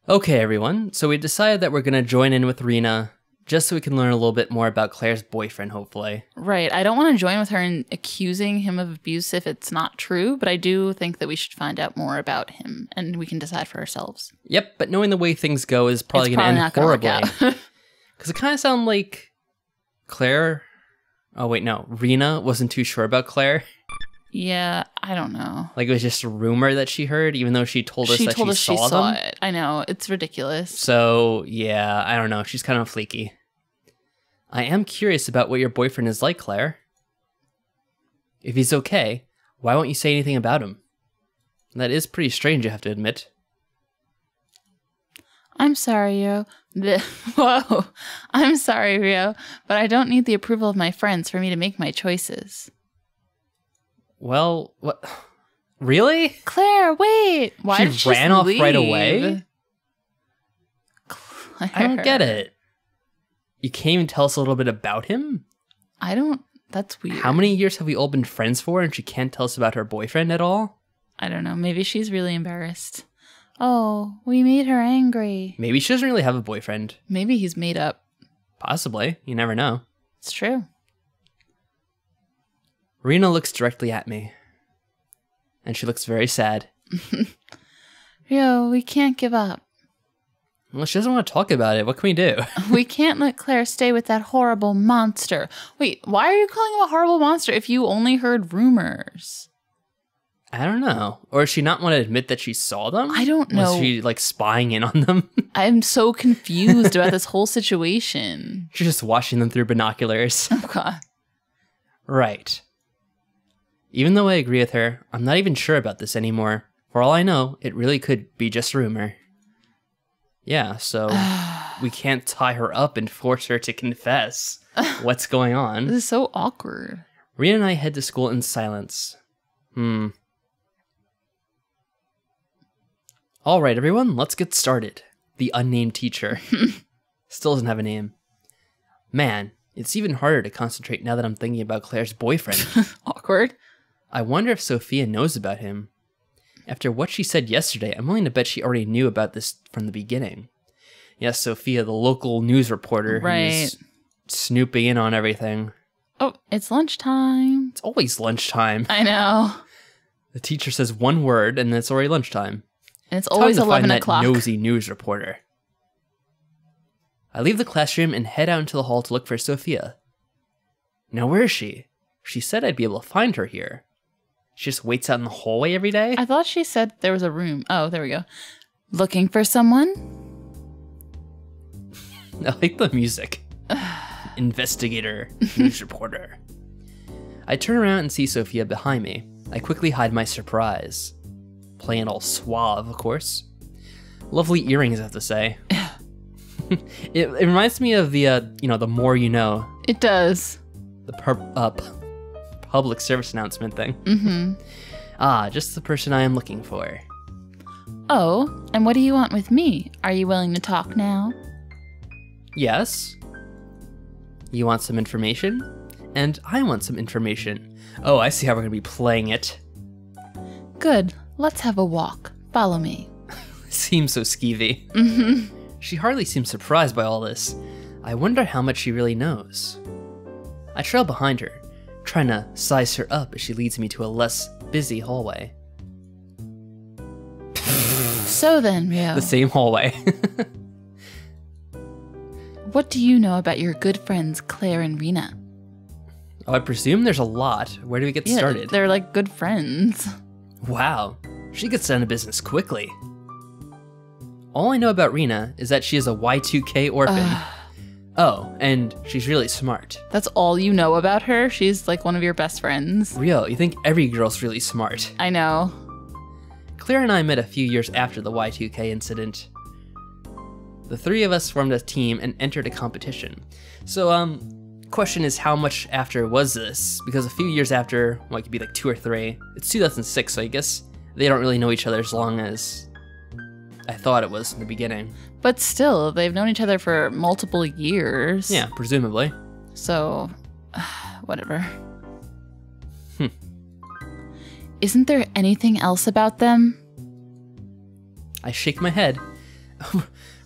Okay, everyone, so we decided that we're going to join in with Rena just so we can learn a little bit more about Claire's boyfriend, hopefully. Right. I don't want to join with her in accusing him of abuse if it's not true, but I do think that we should find out more about him and we can decide for ourselves. Yep, but knowing the way things go is probably going to end horribly. Because it kind of sounded like Claire... Oh, wait, no. Rena wasn't too sure about Claire. Yeah, I don't know. Like, it was just a rumor that she heard, even though she told us that she saw them. It. I know. It's ridiculous. So, yeah, I don't know. She's kind of flaky. I am curious about what your boyfriend is like, Claire. If he's okay, why won't you say anything about him? That is pretty strange, you have to admit. I'm sorry, Ryou. Whoa. I'm sorry, Ryou, but I don't need the approval of my friends for me to make my choices. Well, what? Really? Claire, wait! Why did she ran off leave? Right away? Claire. I don't get it. You can't even tell us a little bit about him? That's weird. How many years have we all been friends for and she can't tell us about her boyfriend at all? I don't know. Maybe she's really embarrassed. Oh, we made her angry. Maybe she doesn't really have a boyfriend. Maybe he's made up. Possibly. You never know. It's true. Rena looks directly at me. And she looks very sad. Ryou, we can't give up. Well, she doesn't want to talk about it. What can we do? We can't let Claire stay with that horrible monster. Wait, why are you calling him a horrible monster if you only heard rumors? I don't know. Or does she not want to admit that she saw them? I don't know. Was she, like, spying in on them? I'm so confused about this whole situation. She's just watching them through binoculars. Oh, God. Right. Even though I agree with her, I'm not even sure about this anymore. For all I know, it really could be just a rumor. Yeah, so we can't tie her up and force her to confess what's going on. This is so awkward. Rena and I head to school in silence. All right, everyone, let's get started. The unnamed teacher. Still doesn't have a name. Man, it's even harder to concentrate now that I'm thinking about Claire's boyfriend. Awkward. I wonder if Sophia knows about him. After what she said yesterday, I'm willing to bet she already knew about this from the beginning. Yes, Sophia, the local news reporter who's snooping in on everything. Oh, it's lunchtime. It's always lunchtime. I know. The teacher says one word, and it's already lunchtime. And it's always 11 o'clock. That nosy news reporter. I leave the classroom and head out into the hall to look for Sophia. Now, where is she? She said I'd be able to find her here. She just waits out in the hallway every day? I thought she said there was a room. Oh, there we go. Looking for someone? I like the music. Investigator, news reporter. I turn around and see Sophia behind me. I quickly hide my surprise. Playing all suave, of course. Lovely earrings, I have to say. It reminds me of the, the more you know. It does. The public service announcement thing. Ah, just the person I am looking for. Oh, and what do you want with me? Are you willing to talk now? Yes. You want some information? And I want some information. Oh, I see how we're going to be playing it. Good. Let's have a walk. Follow me. Seems so skeevy. She hardly seems surprised by all this. I wonder how much she really knows. I trail behind her, trying to size her up as she leads me to a less busy hallway. So then, Ryou. The same hallway. What do you know about your good friends Claire and Rena? Oh, I presume there's a lot. Where do we get started? They're like good friends. Wow, she gets down to business quickly. All I know about Rena is that she is a Y2K orphan. Oh, and she's really smart. That's all you know about her? She's like one of your best friends. Ryou, you think every girl's really smart. I know. Claire and I met a few years after the Y2K incident. The three of us formed a team and entered a competition. So, question is, how much after was this? Because a few years after, well, it could be like 2 or 3. It's 2006, so I guess they don't really know each other as long as I thought it was in the beginning. But still, they've known each other for multiple years. Yeah, presumably. So, whatever. Isn't there anything else about them? I shake my head.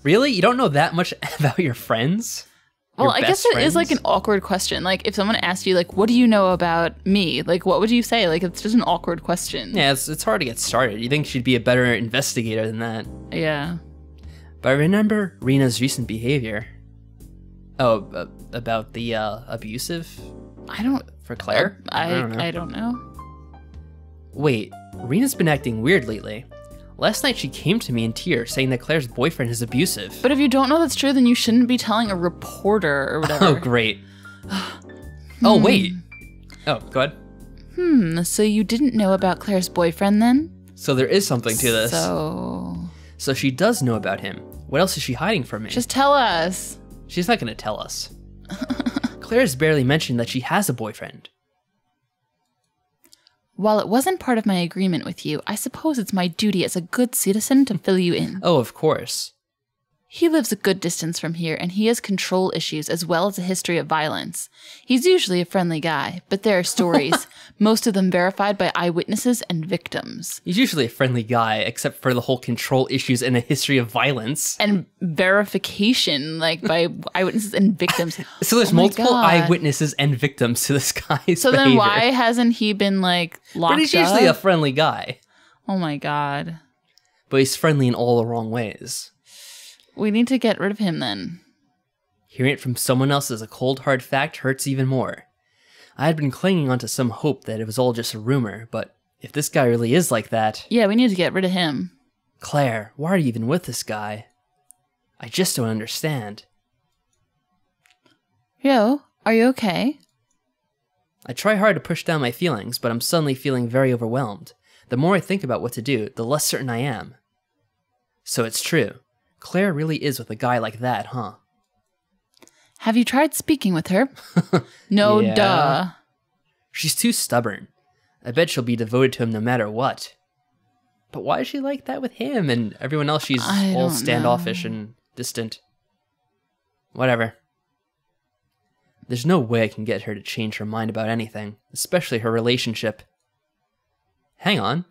Really? You don't know that much about your friends? Well, I guess it is like an awkward question. Like if someone asked you, like, what do you know about me? Like, what would you say? Like, it's just an awkward question. Yeah, it's hard to get started. You think she'd be a better investigator than that. Yeah. But I remember Rina's recent behavior. Oh, about the abusive? For Claire? I don't know. Wait, Rina's been acting weird lately. Last night she came to me in tears saying that Claire's boyfriend is abusive. But if you don't know that's true, then you shouldn't be telling a reporter or whatever. Oh, great. Oh, wait. Oh, go ahead. So you didn't know about Claire's boyfriend then? So there is something to this. So she does know about him. What else is she hiding from me? Just tell us. She's not going to tell us. Claire's barely mentioned that she has a boyfriend. While it wasn't part of my agreement with you, I suppose it's my duty as a good citizen to fill you in. Oh, of course. He lives a good distance from here, and he has control issues as well as a history of violence. He's usually a friendly guy, but there are stories, most of them verified by eyewitnesses and victims. He's usually a friendly guy, except for the whole control issues and a history of violence. And verification, like by eyewitnesses and victims. So there's multiple eyewitnesses and victims to this guy's So behavior. then why hasn't he been, like, locked up? But he's usually a friendly guy. Oh my god. But he's friendly in all the wrong ways. We need to get rid of him then. Hearing it from someone else as a cold hard fact hurts even more. I had been clinging onto some hope that it was all just a rumor, but if this guy really is like that... Yeah, we need to get rid of him. Claire, why are you even with this guy? I just don't understand. Yo, are you okay? I try hard to push down my feelings, but I'm suddenly feeling very overwhelmed. The more I think about what to do, the less certain I am. So it's true. Claire really is with a guy like that, huh? Have you tried speaking with her? No, Yeah. duh. She's too stubborn. I bet she'll be devoted to him no matter what. But why is she like that with him and everyone else? She's all standoffish and distant. Whatever. There's no way I can get her to change her mind about anything, especially her relationship. Hang on.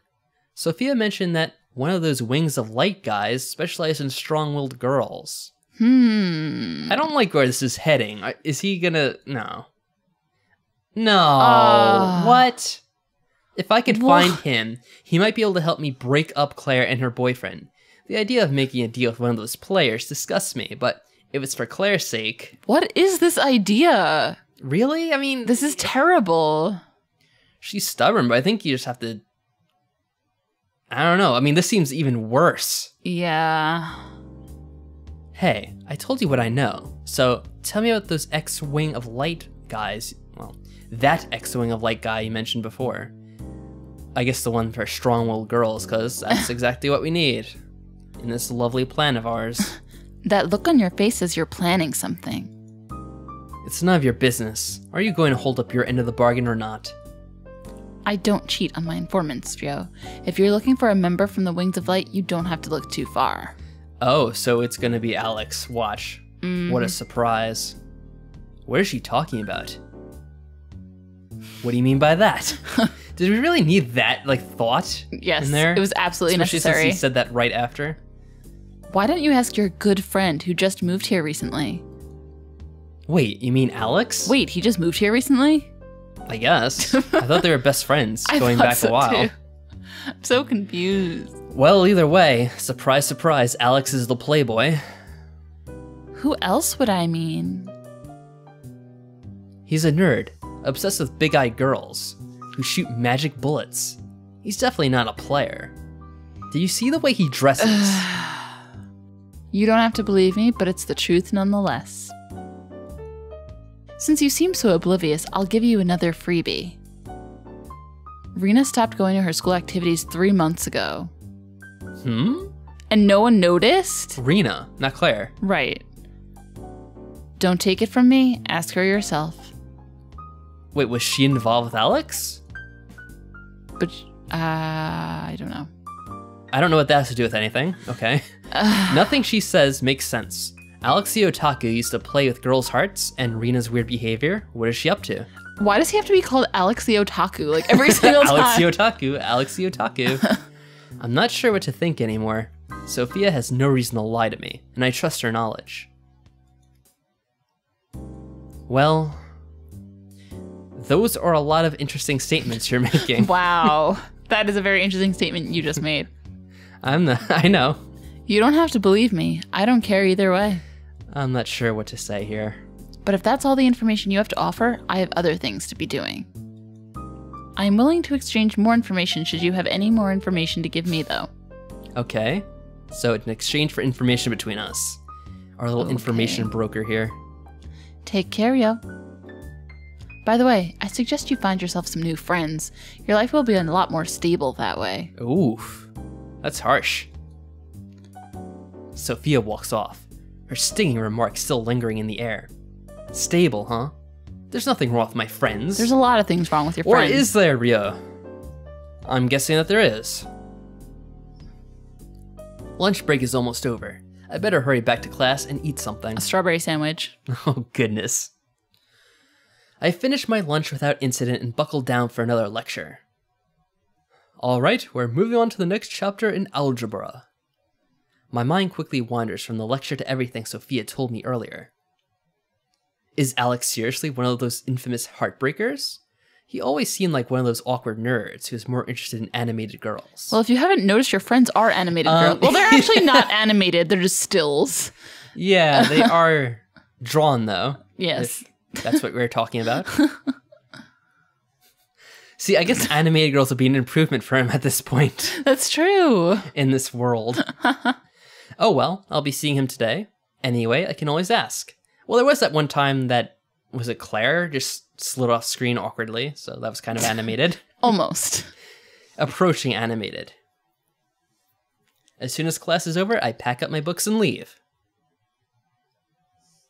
Sophia mentioned that one of those Wings of Light guys specialized in strong-willed girls. I don't like where this is heading. Is he gonna... No. No. What? If I could find him, he might be able to help me break up Claire and her boyfriend. The idea of making a deal with one of those players disgusts me, but if it's for Claire's sake... What is this idea? Really? I mean... This is terrible. She's stubborn, but I think you just have to... I don't know. I mean, this seems even worse. Yeah. Hey, I told you what I know, so tell me about those X-Wing of Light guys. Well, that X-Wing of Light guy you mentioned before. I guess the one for strong-willed girls, because that's exactly what we need in this lovely plan of ours. That look on your face says you're planning something. It's none of your business. Are you going to hold up your end of the bargain or not? I don't cheat on my informants, Joe. If you're looking for a member from the Wings of Light, you don't have to look too far. Oh, so it's gonna be Alex. Watch. What a surprise. What is she talking about? What do you mean by that? Did we really need that, like, thought Yes, in there? it was absolutely Especially necessary. since he said that right after. Why don't you ask your good friend who just moved here recently? Wait, you mean Alex? Wait, he just moved here recently? I guess. I thought they were best friends going back a while. Too. I'm so confused. Well, either way, surprise, surprise, Alex is the playboy. Who else would I mean? He's a nerd, obsessed with big-eyed girls, who shoot magic bullets. He's definitely not a player. Do you see the way he dresses? You don't have to believe me, but it's the truth nonetheless. Since you seem so oblivious, I'll give you another freebie. Rina stopped going to her school activities 3 months ago. And no one noticed? Rina, not Claire. Right. Don't take it from me, ask her yourself. Wait, was she involved with Alex? But, I don't know. I don't know what that has to do with anything. Okay. Nothing she says makes sense. Alex the Otaku used to play with girls' hearts, and Rina's weird behavior, what is she up to? Why does he have to be called Alex the Otaku, like, every single time? Alex the Otaku, Alex the Otaku. I'm not sure what to think anymore. Sophia has no reason to lie to me, and I trust her knowledge. Well, those are a lot of interesting statements you're making. Wow. That is a very interesting statement you just made. I know. You don't have to believe me. I don't care either way. I'm not sure what to say here. But if that's all the information you have to offer, I have other things to be doing. I am willing to exchange more information should you have any more information to give me, though. Okay. So it's an exchange for information between us. Our little information broker here. Take care, yo. By the way, I suggest you find yourself some new friends. Your life will be a lot more stable that way. Oof. That's harsh. Sophia walks off, her stinging remark still lingering in the air. Stable, huh? There's nothing wrong with my friends. There's a lot of things wrong with your friends. Or is there, Ryou? I'm guessing that there is. Lunch break is almost over. I better hurry back to class and eat something. A strawberry sandwich. Oh, goodness. I finished my lunch without incident and buckled down for another lecture. Alright, we're moving on to the next chapter in algebra. My mind quickly wanders from the lecture to everything Sophia told me earlier. Is Alex seriously one of those infamous heartbreakers? He always seemed like one of those awkward nerds who was more interested in animated girls. Well, if you haven't noticed, your friends are animated girls. Well, they're actually not animated. They're just stills. Yeah, they are drawn, though. Yes. If that's what we were talking about. See, I guess animated girls would be an improvement for him at this point. That's true. In this world. Oh well, I'll be seeing him today. Anyway, I can always ask. Well, there was that one time that, was it Claire, just slid off screen awkwardly, so that was kind of animated. Almost. Approaching animated. As soon as class is over, I pack up my books and leave.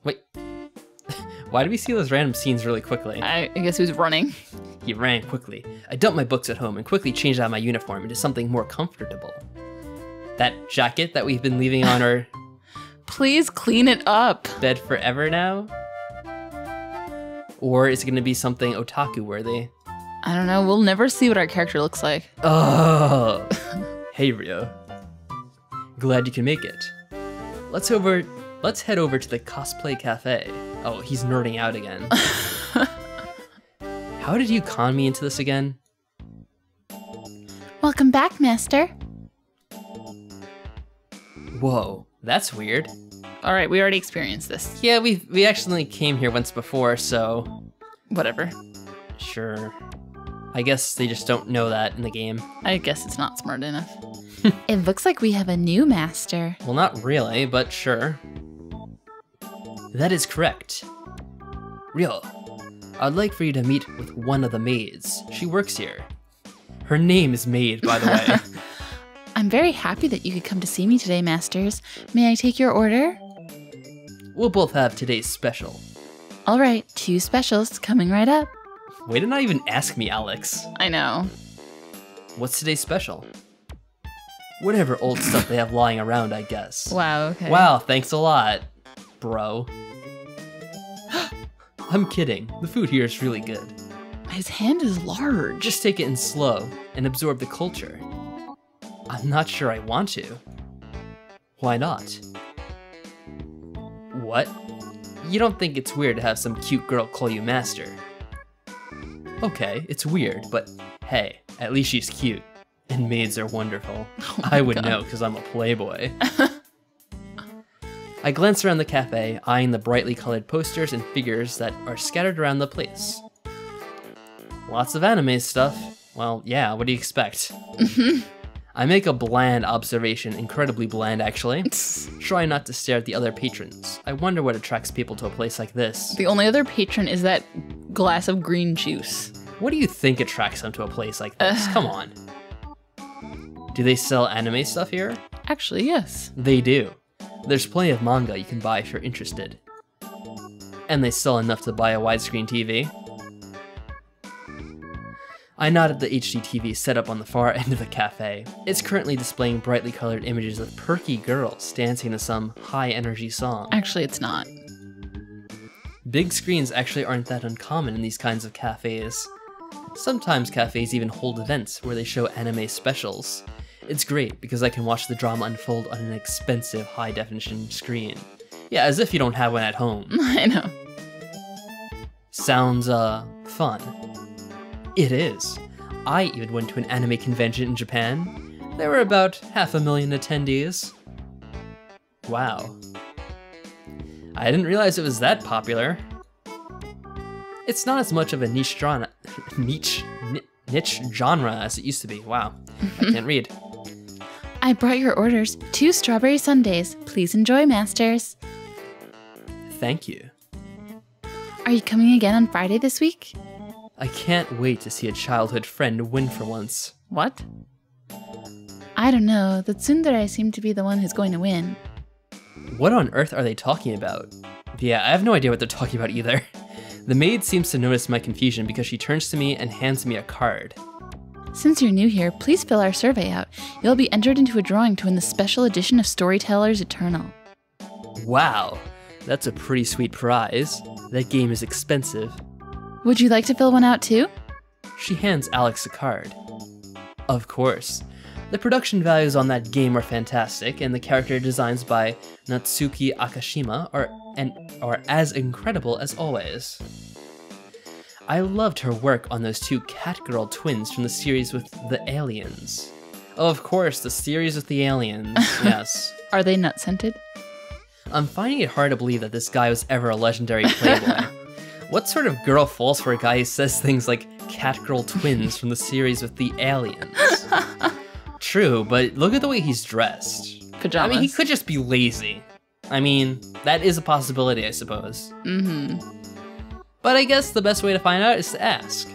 Wait. Why do we see those random scenes really quickly? I guess he was running. He ran quickly. I dumped my books at home and quickly changed out my uniform into something more comfortable. That jacket that we've been leaving on our... Please clean it up. Bed forever now? Or is it going to be something otaku-worthy? I don't know. We'll never see what our character looks like. Oh. Hey, Ryou. Glad you can make it. Let's head over to the cosplay cafe. Oh, he's nerding out again. How did you con me into this again? Welcome back, Master. Whoa, that's weird. All right, we already experienced this. Yeah, we actually came here once before, so... Whatever. Sure. I guess they just don't know that in the game. I guess it's not smart enough. It looks like we have a new master. Well, not really, but sure. That is correct. Ryou, I'd like for you to meet with one of the maids. She works here. Her name is Maid, by the way. I'm very happy that you could come to see me today, Masters. May I take your order? We'll both have today's special. All right, 2 specials coming right up. Way to not even ask me, Alex. I know. What's today's special? Whatever old stuff they have lying around, I guess. Wow, okay. Wow, thanks a lot, bro. I'm kidding. The food here is really good. His hand is large. Just take it in slow and absorb the culture. I'm not sure I want to. Why not? What? You don't think it's weird to have some cute girl call you master? Okay, it's weird, but hey, at least she's cute. And maids are wonderful. Oh I would God. know because I'm a playboy. I glance around the cafe, eyeing the brightly colored posters and figures that are scattered around the place. Lots of anime stuff. Well, yeah, what do you expect? I make a bland observation, incredibly bland actually. Try not to stare at the other patrons. I wonder what attracts people to a place like this. The only other patron is that glass of green juice. What do you think attracts them to a place like this? Come on. Do they sell anime stuff here? Actually, yes. They do. There's plenty of manga you can buy if you're interested. And they sell enough to buy a widescreen TV. I nod at the HD TV set up on the far end of the cafe. It's currently displaying brightly colored images of perky girls dancing to some high-energy song. Actually, it's not. Big screens actually aren't that uncommon in these kinds of cafes. Sometimes cafes even hold events where they show anime specials. It's great because I can watch the drama unfold on an expensive high-definition screen. Yeah, as if you don't have one at home. I know. Sounds, fun. It is. I even went to an anime convention in Japan. There were about 500,000 attendees. Wow. I didn't realize it was that popular. It's not as much of a niche genre as it used to be. Wow, I can't read. I brought your orders. 2 strawberry sundaes. Please enjoy, masters. Thank you. Are you coming again on Friday this week? I can't wait to see a childhood friend win for once. What? I don't know. The tsundere seemed to be the one who's going to win. What on earth are they talking about? Yeah, I have no idea what they're talking about either. The maid seems to notice my confusion because she turns to me and hands me a card. Since you're new here, please fill our survey out. You'll be entered into a drawing to win the special edition of Storytellers Eternal. Wow, that's a pretty sweet prize. That game is expensive. Would you like to fill one out too? She hands Alex a card. Of course. The production values on that game are fantastic, and the character designs by Natsuki Akashima are as incredible as always. I loved her work on those 2 Catgirl twins from the series with the aliens. Oh, of course, the series with the aliens, yes. Are they nut-scented? I'm finding it hard to believe that this guy was ever a legendary playboy. What sort of girl falls for a guy who says things like Catgirl twins from the series with the aliens? True, but look at the way he's dressed. Pajamas. I mean, he could just be lazy. I mean, that is a possibility, I suppose. Mm-hmm. But I guess the best way to find out is to ask.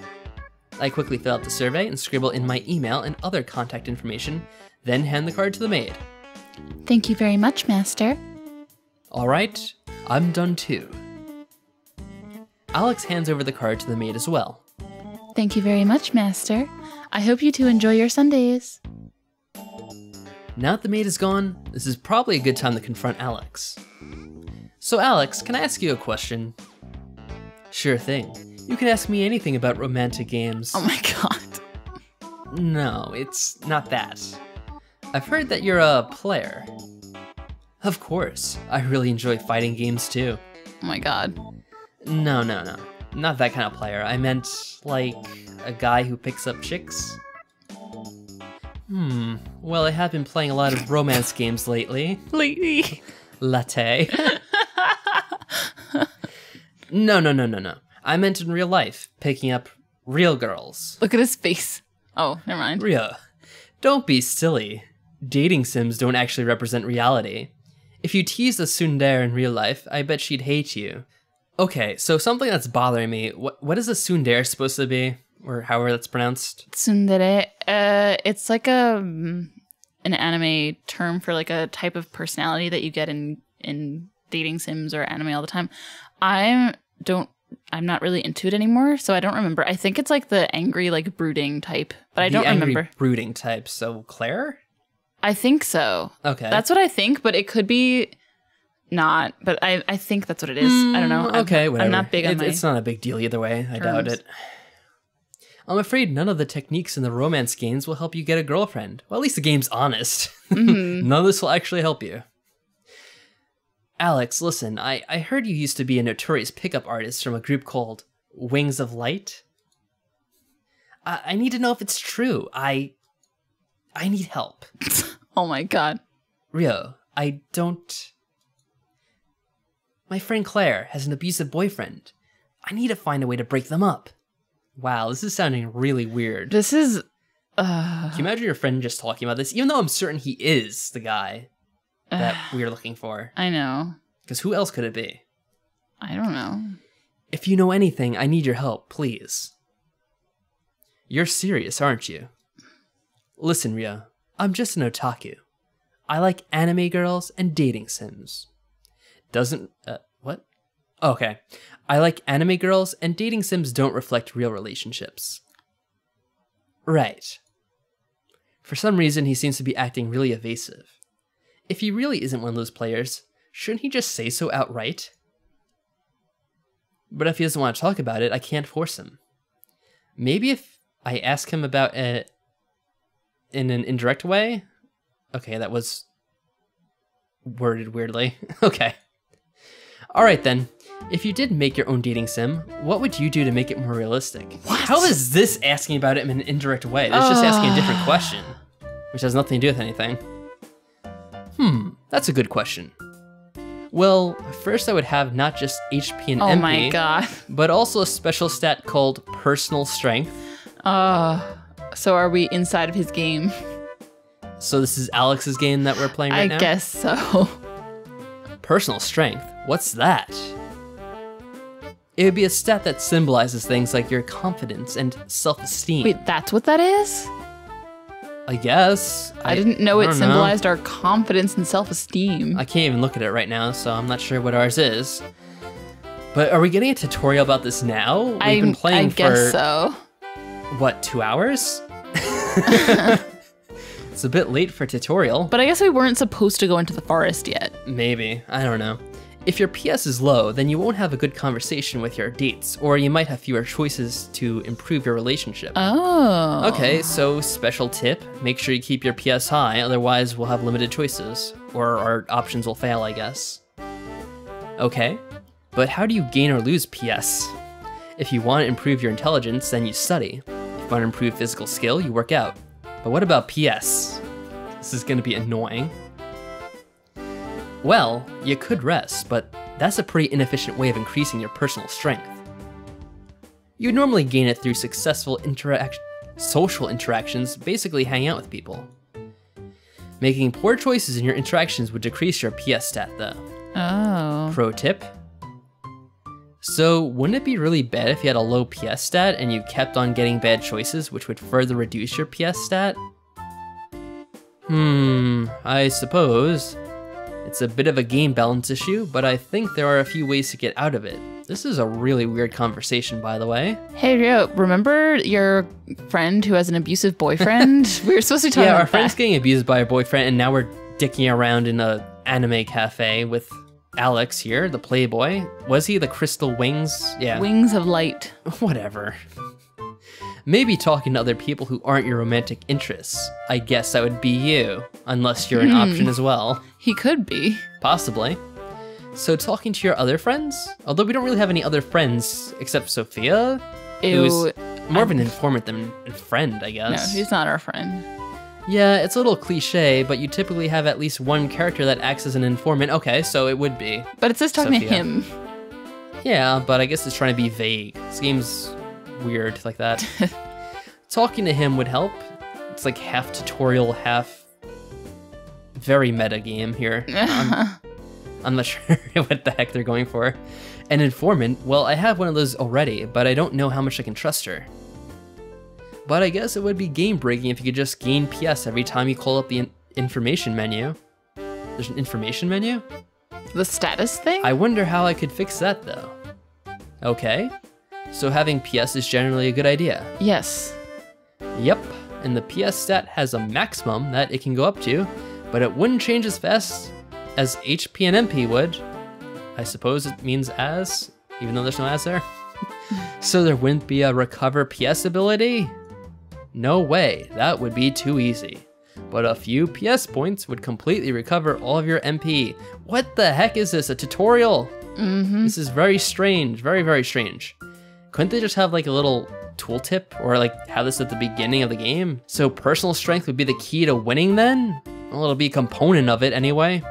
I quickly fill out the survey and scribble in my email and other contact information, then hand the card to the maid. Thank you very much, Master. All right, I'm done too. Alex hands over the card to the maid as well. Thank you very much, Master. I hope you two enjoy your Sundays. Now that the maid is gone, this is probably a good time to confront Alex. So Alex, can I ask you a question? Sure thing. You can ask me anything about romantic games. Oh my god. No, it's not that. I've heard that you're a player. Of course, I really enjoy fighting games too. Oh my god. No. Not that kind of player. I meant, like, a guy who picks up chicks. Well, I have been playing a lot of romance games lately. Latte. No. I meant in real life, picking up real girls. Look at his face. Oh, never mind. Ryou, don't be silly. Dating sims don't actually represent reality. If you tease a tsundere in real life, I bet she'd hate you. Okay, so something that's bothering me, what is a tsundere supposed to be? Or however that's pronounced? Tsundere. It's like an anime term for like a type of personality that you get in dating sims or anime all the time. I'm not really into it anymore, so I don't remember. I think it's like the angry, like brooding type, but I don't remember. The angry brooding type, so Claire? I think so. Okay. That's what I think, but it could be not. But I think that's what it is. I don't know. Okay, whatever. I'm not big on It's not a big deal either way. I doubt it. I'm afraid none of the techniques in the romance games will help you get a girlfriend. Well, at least the game's honest. None of this will actually help you. Alex, listen, I heard you used to be a notorious pickup artist from a group called Wings of Light. I need to know if it's true. I need help. Oh my god. Ryou, my friend Claire has an abusive boyfriend. I need to find a way to break them up. Wow, this is sounding really weird. This is... Can you imagine your friend just talking about this? Even though I'm certain he is the guy that we're looking for. I know. Because who else could it be? I don't know. If you know anything, I need your help, please. You're serious, aren't you? Listen, Ryou, I'm just an otaku. I like anime girls and dating sims. What? Okay. I like anime girls and dating sims don't reflect real relationships. Right. For some reason, he seems to be acting really evasive. If he really isn't one of those players, shouldn't he just say so outright? But if he doesn't want to talk about it, I can't force him. Maybe if I ask him about an in an indirect way? Okay, that was worded weirdly. Okay. All right then. If you did make your own dating sim, what would you do to make it more realistic? What? How is this asking about it in an indirect way? It's just asking a different question, which has nothing to do with anything. That's a good question. Well, first I would have not just HP and MP, Oh my god. but also a special stat called personal strength. So are we inside of his game? So this is Alex's game that we're playing right now? I guess so. Personal strength? What's that? It would be a stat that symbolizes things like your confidence and self-esteem. Wait, that's what that is? I guess. I didn't know it don't symbolized our confidence and self-esteem. I can't even look at it right now, so I'm not sure what ours is. But are we getting a tutorial about this now? We've been playing I guess for, so. what, 2 hours? It's a bit late for a tutorial. But I guess we weren't supposed to go into the forest yet. Maybe, I don't know. If your PS is low, then you won't have a good conversation with your dates, or you might have fewer choices to improve your relationship. Oh. Okay, so special tip, make sure you keep your PS high, otherwise we'll have limited choices, or our options will fail, I guess. Okay, but how do you gain or lose PS? If you want to improve your intelligence, then you study. If you want to improve physical skill, you work out. But what about PS? This is going to be annoying. Well, you could rest, but that's a pretty inefficient way of increasing your personal strength. You'd normally gain it through successful social interactions, basically hanging out with people. Making poor choices in your interactions would decrease your PS stat though. Oh. Pro tip. So wouldn't it be really bad if you had a low PS stat and you kept on getting bad choices, which would further reduce your PS stat? I suppose. It's a bit of a game balance issue, but I think there are a few ways to get out of it. This is a really weird conversation, by the way. Hey, Ryou, remember your friend who has an abusive boyfriend? We were supposed to be talking about our friend's that. getting abused by a boyfriend, and now we're dicking around in a anime cafe with Alex here, the playboy. Was he the Crystal Wings? Yeah. Wings of light. Whatever. Maybe talking to other people who aren't your romantic interests. I guess that would be you, unless you're an option as well. He could be. Possibly. So talking to your other friends? Although we don't really have any other friends except Sophia, who's more of an informant than a friend, I guess. No, he's not our friend. Yeah, it's a little cliche, but you typically have at least one character that acts as an informant. Okay, so it would be. But it says talking Sophia. to him. Yeah, but I guess it's trying to be vague. This game's weird like that. Talking to him would help. It's like half tutorial, half very meta game here. I'm not sure what the heck they're going for. An informant, well, I have one of those already, but I don't know how much I can trust her. But I guess it would be game breaking if you could just gain PS every time you call up the information menu. There's an information menu? The status thing? I wonder how I could fix that though. Okay, so having PS is generally a good idea. Yes. Yep, and the PS stat has a maximum that it can go up to, but it wouldn't change as fast as HP and MP would. I suppose it means as, even though there's no as there. So there wouldn't be a recover PS ability? No way, that would be too easy. But a few PS points would completely recover all of your MP. What the heck is this, a tutorial? This is very strange, very, very strange. Couldn't they just have like a little tooltip or like have this at the beginning of the game? So personal strength would be the key to winning then? Well, it'll be a component of it anyway.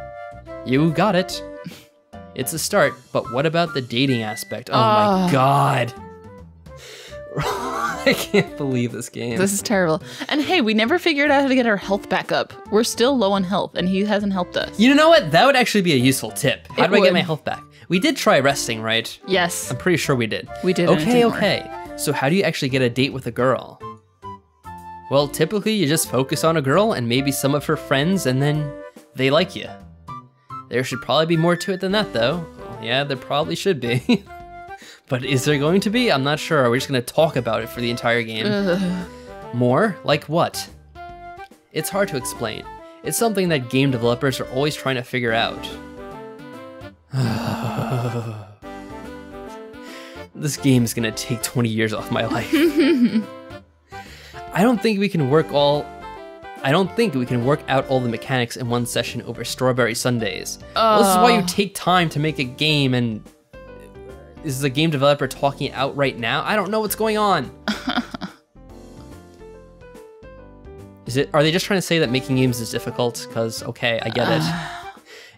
You got it. It's a start, but what about the dating aspect? Oh my god. I can't believe this game. This is terrible. And hey, we never figured out how to get our health back up. We're still low on health, and he hasn't helped us. You know what? That would actually be a useful tip. How do I get would. my health back? We did try resting, right? Yes. I'm pretty sure we did. We did. and it Okay, didn't work. okay. So how do you actually get a date with a girl? Well, typically you just focus on a girl and maybe some of her friends, and then they like you. There should probably be more to it than that, though. Well, yeah, there probably should be. But is there going to be? I'm not sure. We're just going to talk about it for the entire game. More? Like what? It's hard to explain. It's something that game developers are always trying to figure out. This game is going to take 20 years off my life. I don't think we can work all I don't think we can work out all the mechanics in one session over strawberry sundaes. Well, this is why you take time to make a game, and is the game developer talking it out right now? I don't know what's going on. Are they just trying to say that making games is difficult? Because, okay, I get it.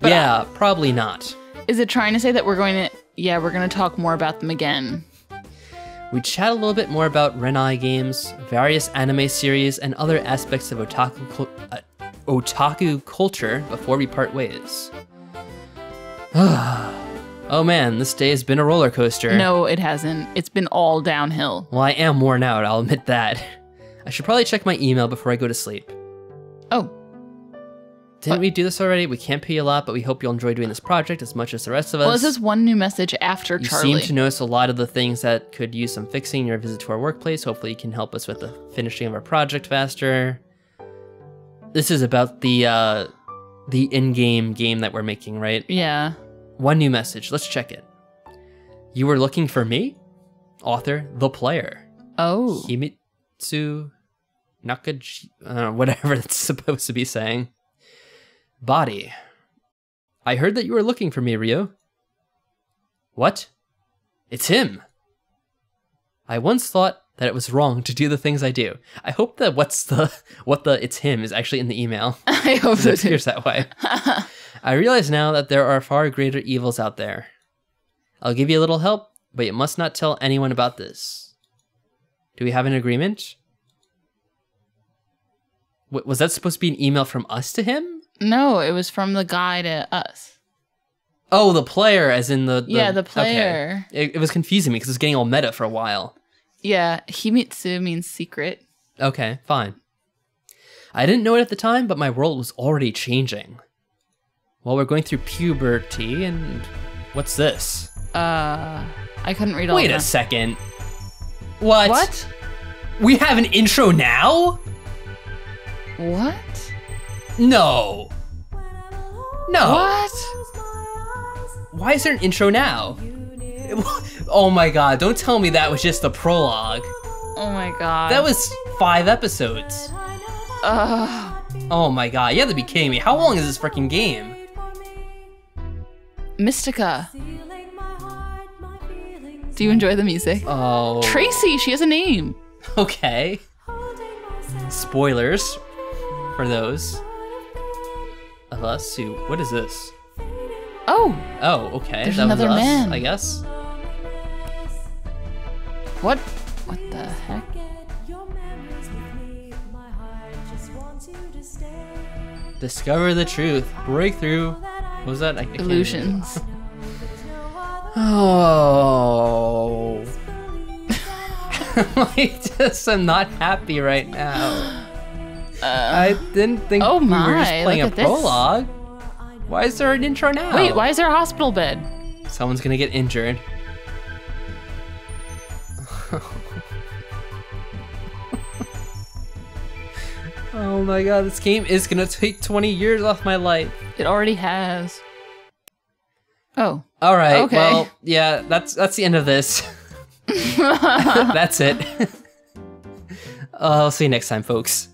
Yeah, probably not. Is it trying to say that we're going to talk more about them again? We chat a little bit more about Renai games, various anime series, and other aspects of otaku culture before we part ways. Oh man, this day has been a roller coaster. No, it hasn't. It's been all downhill. Well, I am worn out, I'll admit that. I should probably check my email before I go to sleep. Oh. Didn't we do this already? We can't pay you a lot, but we hope you'll enjoy doing this project as much as the rest of us. Well, this is one new message after Charlie. You seem to notice a lot of the things that could use some fixing in your visit to our workplace. Hopefully you can help us with the finishing of our project faster. This is about the in-game game that we're making, right? Yeah. One new message. Let's check it. You were looking for me? Author, the player. Oh. Himitsu Nakaji... whatever it's supposed to be saying. Body. I heard that you were looking for me, Ryou. What? It's him. I once thought that it was wrong to do the things I do. I hope that what the it's him is actually in the email. I hope so it appears that way. I realize now that there are far greater evils out there. I'll give you a little help, but you must not tell anyone about this. Do we have an agreement? Was that supposed to be an email from us to him? No, it was from the guy to us. Oh, the player, as in the yeah, the player. Okay. It was confusing me because it was getting all meta for a while. Yeah, Himitsu means secret. Okay, fine. I didn't know it at the time, but my world was already changing. Well, we're going through puberty, and what's this? I couldn't read all Wait a second. What? What? We have an intro now? What? No. No. What? Why is there an intro now? Oh my god, don't tell me that was just the prologue. Oh my god. That was 5 episodes. Oh my god, you have to be kidding me. How long is this freaking game? Mystica. Do you enjoy the music? Oh. Tracy, she has a name. Okay. Spoilers for those of us who... What is this? Oh. Oh, okay. There's that another was us, man. I guess. What? What the heck? Discover the truth. Breakthrough. What was that? I can't Illusions. Oh. I'm not happy right now. I didn't think oh we my, were just playing a look at prologue. Why is there an intro now? Wait, why is there a hospital bed? Someone's gonna get injured. Oh my god, this game is gonna take 20 years off my life. It already has. Oh. All right. Okay. Well, yeah, that's the end of this. That's it. I'll see you next time, folks.